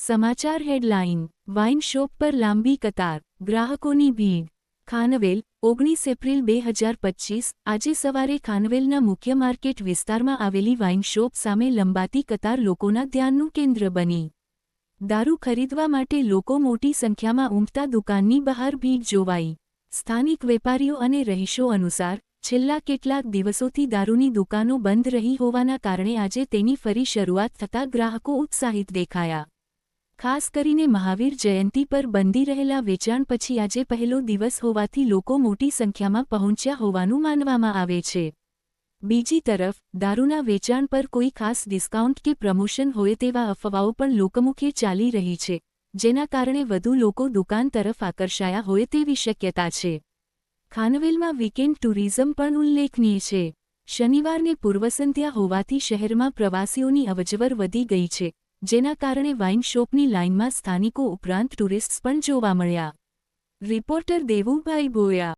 સમાચાર headline. Wine shop પર લાંબી કતાર, ગ્રાહકોની ભીડ. ખાનવેલ, 19 એપ્રિલ 2025. આજે સવારે ખાનવેલના મુખ્ય માર્કેટ વિસ્તારમાં આવેલી વાઇન શોપ સામે લંબાતી કતાર લોકોના ધ્યાનનું કેન્દ્ર બની. દારૂ ખરીદવા માટે લોકો મોટી સંખ્યામાં ઉમટતા દુકાનની બહાર ભીડ જોવાઈ. સ્થાનિક વેપારીઓ અને રહીશો અનુસાર, છેલ્લા કેટલાક દિવસોથી દારૂની દુકાનો બંધ રહી હોવાના કારણે આજે તેની ફરી શરૂઆત થતાં ગ્રાહકો ઉત્સાહિત દેખાયા. ખાસ કરીને મહાવીર જયંતી પર બંધી રહેલા વેચાણ પછી આજે પહેલો દિવસ હોવાથી લોકો મોટી સંખ્યામાં પહોંચ્યા હોવાનું માનવામાં આવે છે. બીજી તરફ, દારૂના વેચાણ પર કોઈ ખાસ ડિસ્કાઉન્ટ કે પ્રમોશન હોય તેવા અફવાઓ પણ લોકમુખે ચાલી રહી છે, જેના કારણે વધુ લોકો દુકાન તરફ આકર્ષાયા હોય તેવી શક્યતા છે. ખાનવેલમાં વીકેન્ડ ટુરિઝમ પણ ઉલ્લેખનીય છે. શનિવારને પૂર્વસંધ્યા હોવાથી શહેરમાં પ્રવાસીઓની અવરજવર વધી ગઈ છે, જેના કારણે વાઇન શોપની લાઇનમાં સ્થાનિકો ઉપરાંત ટુરિસ્ટ્સ પણ જોવા મળ્યા. રિપોર્ટર દેવુભાઈ ભોયા.